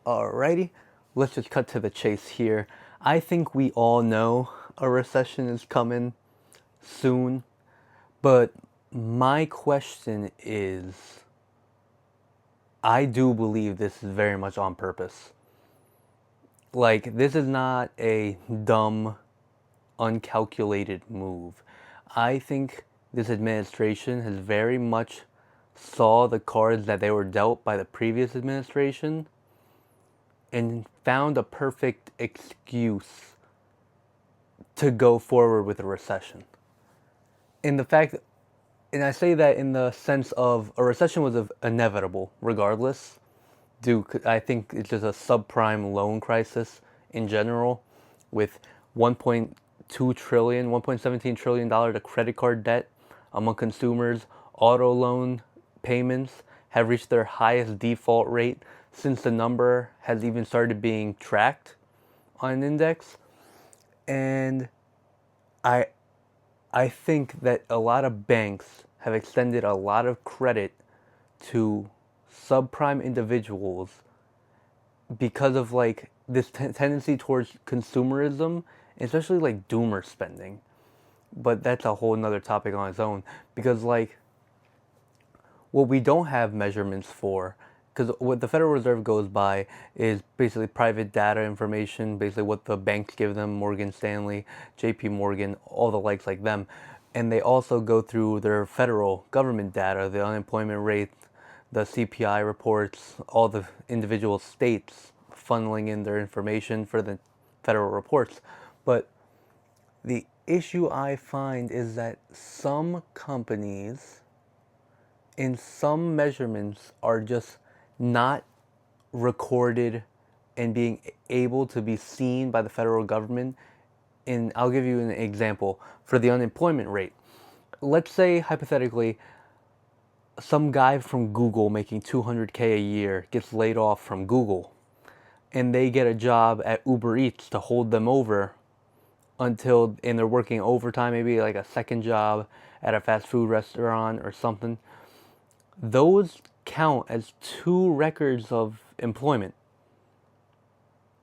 Alrighty, let's just cut to the chase here. I think we all know a recession is coming soon, but my question is, I do believe this is very much on purpose. Like, this is not a dumb, uncalculated move. I think this administration has very much saw the cards that they were dealt by the previous administration and found a perfect excuse to go forward with a recession. In the fact, and I say that in the sense of a recession was inevitable regardless. I think it's just a subprime loan crisis in general with 1.2 trillion, 1.17 trillion dollars of credit card debt among consumers. Auto loan payments have reached their highest default rate since the number has even started being tracked on an index. And I I think that a lot of banks have extended a lot of credit to subprime individuals because of like this tendency towards consumerism, especially like doomer spending. But that's a whole nother topic on its own, because like what we don't have measurements for, because what the Federal Reserve goes by is basically private data information, basically what the banks give them, Morgan Stanley, JP Morgan, all the likes like them. And they also go through their federal government data, the unemployment rate, the CPI reports, all the individual states funneling in their information for the federal reports. But the issue I find is that some companies in some measurements are just not recorded and being able to be seen by the federal government. And I'll give you an example for the unemployment rate. Let's say hypothetically some guy from Google making 200K a year gets laid off from Google and they get a job at Uber Eats to hold them over and they're working overtime, maybe like a second job at a fast food restaurant or something. Those count as two records of employment,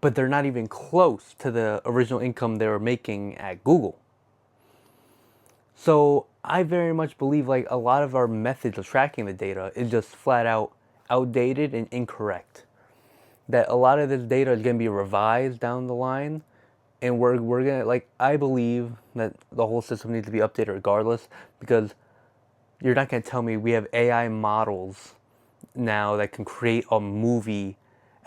but they're not even close to the original income they were making at Google. So I very much believe like a lot of our methods of tracking the data is just flat out outdated and incorrect. That a lot of this data is going to be revised down the line, and we're going to, like, I believe that the whole system needs to be updated regardless, because you're not going to tell me we have AI models now that can create a movie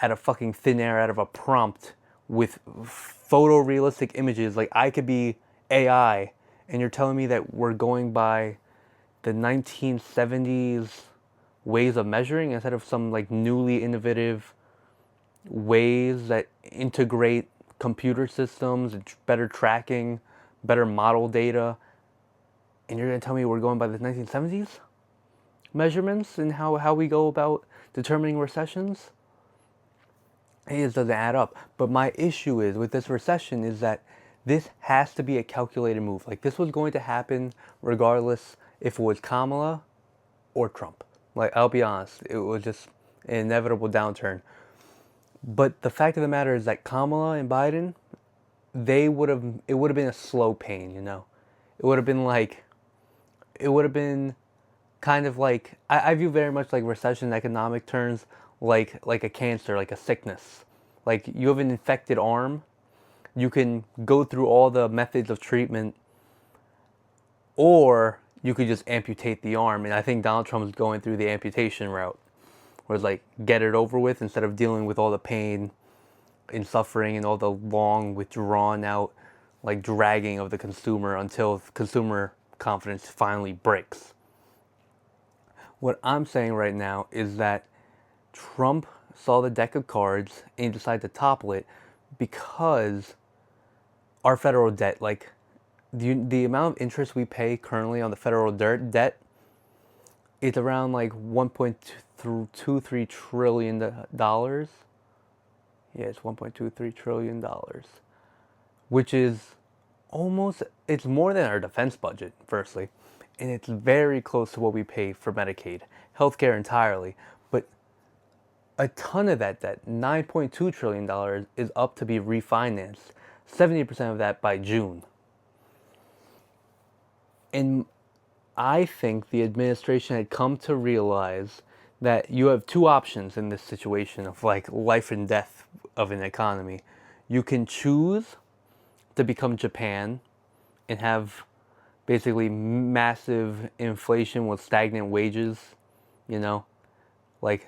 out of fucking thin air, out of a prompt with photorealistic images. Like, I could be AI, and you're telling me that we're going by the 1970s ways of measuring instead of some like newly innovative ways that integrate computer systems, better tracking, better model data. And you're going to tell me we're going by the 1970s measurements and how we go about determining recessions? It just doesn't add up. But my issue is with this recession is that this has to be a calculated move. Like, this was going to happen regardless if it was Kamala or Trump. Like, I'll be honest, it was just an inevitable downturn. But the fact of the matter is that Kamala and Biden, it would have been a slow pain, you know? It would have been like, it would have been kind of like, I view very much like recession in economic terms like a cancer, like a sickness. Like, you have an infected arm, you can go through all the methods of treatment, or you could just amputate the arm. And I think Donald Trump is going through the amputation route, where it's like, get it over with instead of dealing with all the pain and suffering and all the long, withdrawn out, like, dragging of the consumer until consumer confidence finally breaks. What I'm saying right now is that Trump saw the deck of cards and he decided to topple it because our federal debt, like the amount of interest we pay currently on the federal debt, it's around like 1.23 trillion dollars. Yeah, it's 1.23 trillion dollars, which is it's more than our defense budget, firstly, and it's very close to what we pay for Medicaid, healthcare entirely. But a ton of that debt, $9.2 trillion, is up to be refinanced. 70% of that by June. And I think the administration had come to realize that you have two options in this situation of like life and death of an economy. You can choose to become Japan and have basically massive inflation with stagnant wages, you know, like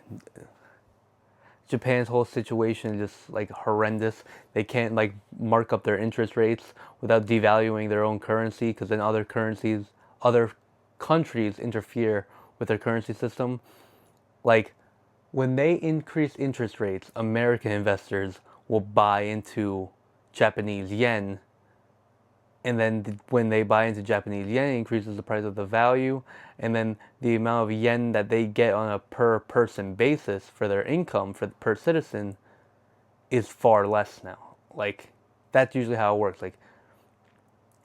Japan's whole situation is just like horrendous. They can't like mark up their interest rates without devaluing their own currency, because then other countries interfere with their currency system. Like when they increase interest rates, American investors will buy into Japanese yen, and then when they buy into Japanese yen, it increases the price of the value, and then the amount of yen that they get on a per person basis for their income for per citizen is far less now. Like that's usually how it works. Like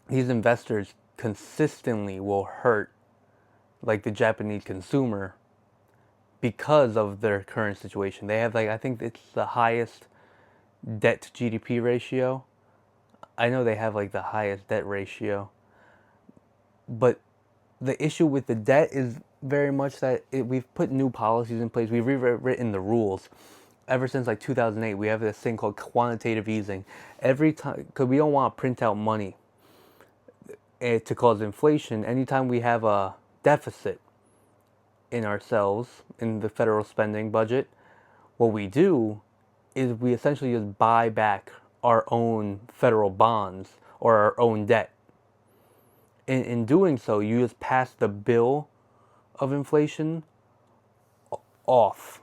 these investors consistently will hurt like the Japanese consumer because of their current situation. They have like, I think it's the highest debt to GDP ratio. I know they have like the highest debt ratio. But the issue with the debt is very much that we've put new policies in place. We've rewritten the rules. Ever since like 2008, we have this thing called quantitative easing. Every time, because we don't want to print out money to cause inflation. Anytime we have a deficit in ourselves, in the federal spending budget, what we do is we essentially just buy back our own federal bonds or our own debt. In doing so, you just pass the bill of inflation off.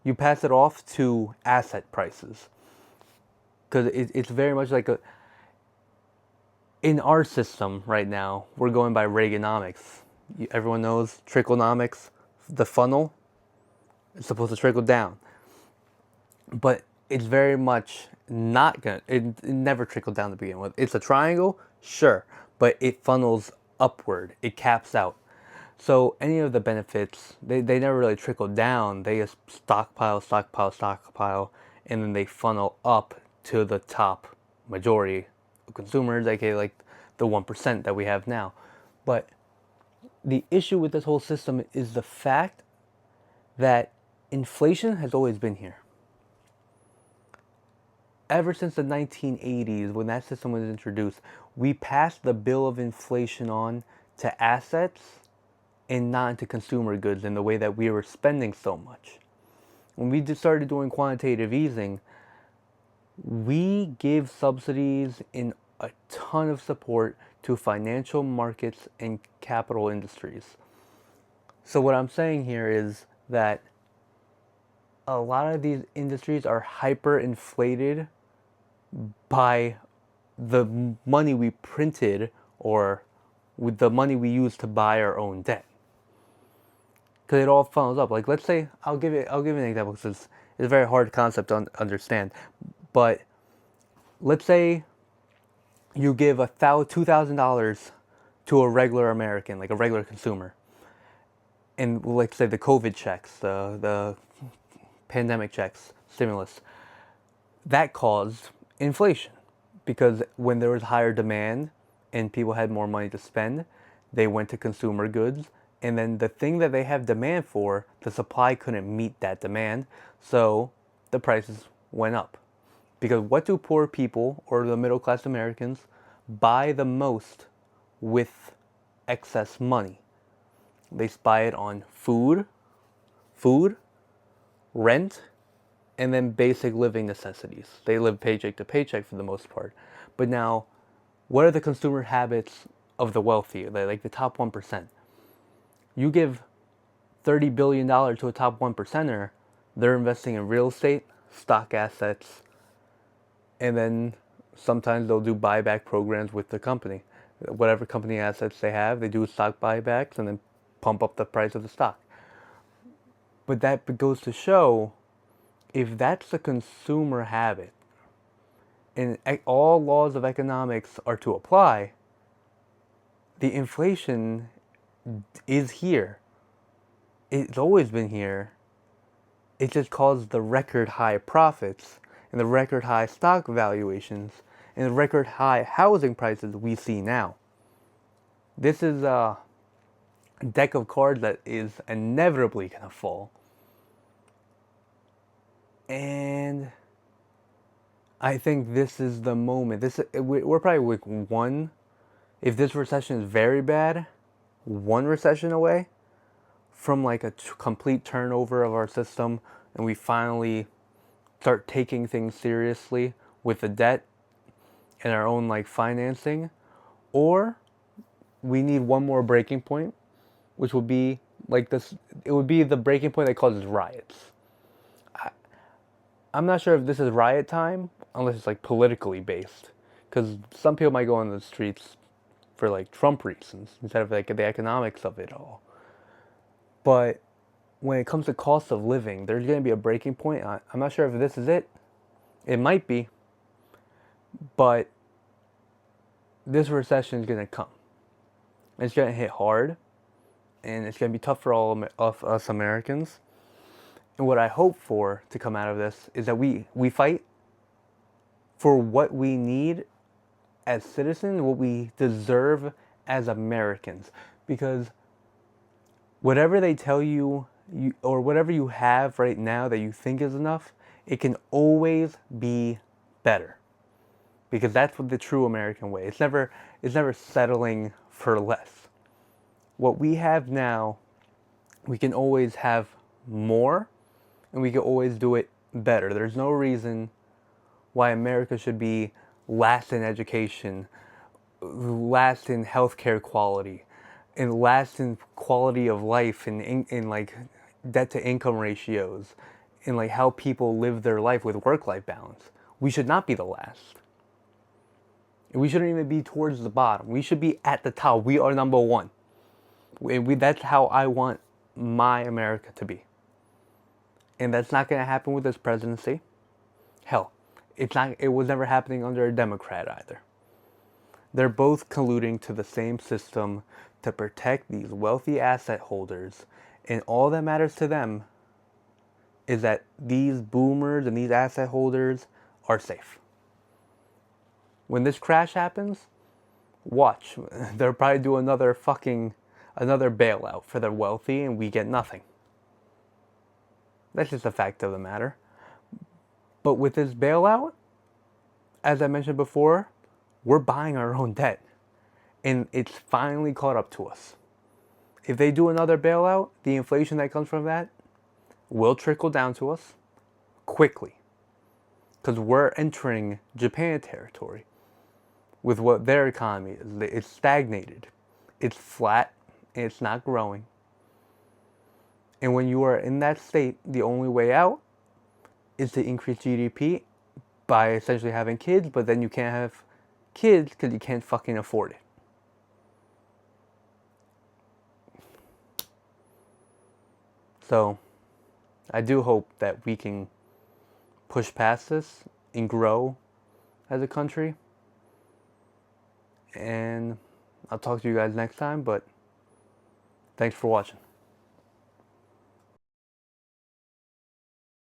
You pass it off to asset prices. Because it's very much like in our system right now, we're going by Reaganomics. Everyone knows tricklenomics, the funnel. It's supposed to trickle down. But it's very much not going to, it never trickled down to begin with. It's a triangle, sure, but it funnels upward. It caps out. So any of the benefits, they never really trickle down. They just stockpile, and then they funnel up to the top majority of consumers, aka like the 1% that we have now. But the issue with this whole system is the fact that inflation has always been here. Ever since the 1980s, when that system was introduced, we passed the bill of inflation on to assets and not into consumer goods in the way that we were spending so much. When we just started doing quantitative easing, we gave subsidies and a ton of support to financial markets and capital industries. So what I'm saying here is that a lot of these industries are hyperinflated by the money we printed or with the money we use to buy our own debt. Because it all funnels up. Like let's say, I'll give you an example because it's a very hard concept to understand. But let's say you give $2,000 to a regular American, like a regular consumer. And let's say the COVID checks, the pandemic checks, stimulus, that caused inflation. Because when there was higher demand and people had more money to spend, they went to consumer goods. And then the thing that they have demand for, the supply couldn't meet that demand. So the prices went up. Because what do poor people or the middle class Americans buy the most with excess money? They buy it on food, rent, and then basic living necessities. They live paycheck to paycheck for the most part. But now, what are the consumer habits of the wealthy, like the top 1%? You give $30 billion to a top 1%er, they're investing in real estate, stock assets, and then sometimes they'll do buyback programs with the company. Whatever company assets they have, they do stock buybacks and then pump up the price of the stock. But that goes to show, if that's a consumer habit, and all laws of economics are to apply, the inflation is here. It's always been here. it just caused the record high profits and the record high stock valuations and the record high housing prices we see now. This is a deck of cards that is inevitably going to fall. And I think this is the moment. We're probably week one. If this recession is very bad, one recession away from like a complete turnover of our system, and we finally start taking things seriously with the debt and our own like financing, or we need one more breaking point, which would be like this. It would be the breaking point that causes riots. I'm not sure if this is riot time unless it's like politically based, because some people might go on the streets for like Trump reasons instead of like the economics of it all. But when it comes to cost of living, there's going to be a breaking point. I'm not sure if this is it. It might be, but this recession is going to come. It's going to hit hard, and it's going to be tough for all of us Americans. And what I hope for to come out of this is that we fight for what we need as citizens, what we deserve as Americans. Because whatever they tell you, or whatever you have right now that you think is enough, it can always be better. Because that's what the true American way. It's never settling for less. What we have now, we can always have more, and we can always do it better. There's no reason why America should be last in education, last in healthcare quality, and last in quality of life, and in like debt to income ratios, and like how people live their life with work-life balance. We should not be the last. We shouldn't even be towards the bottom. We should be at the top. We are number one. That's how I want my America to be. And that's not going to happen with this presidency. Hell, it was never happening under a Democrat either. They're both colluding to the same system to protect these wealthy asset holders. And all that matters to them is that these boomers and these asset holders are safe. When this crash happens, watch. They'll probably do another bailout for the wealthy, and we get nothing. That's just a fact of the matter. But with this bailout, as I mentioned before, we're buying our own debt. And it's finally caught up to us. If they do another bailout, the inflation that comes from that will trickle down to us quickly. Because we're entering Japan territory with what their economy is. It's stagnated. It's flat, and it's not growing. And when you are in that state, the only way out is to increase GDP by essentially having kids, but then you can't have kids because you can't fucking afford it. So, I do hope that we can push past this and grow as a country. And I'll talk to you guys next time, but thanks for watching.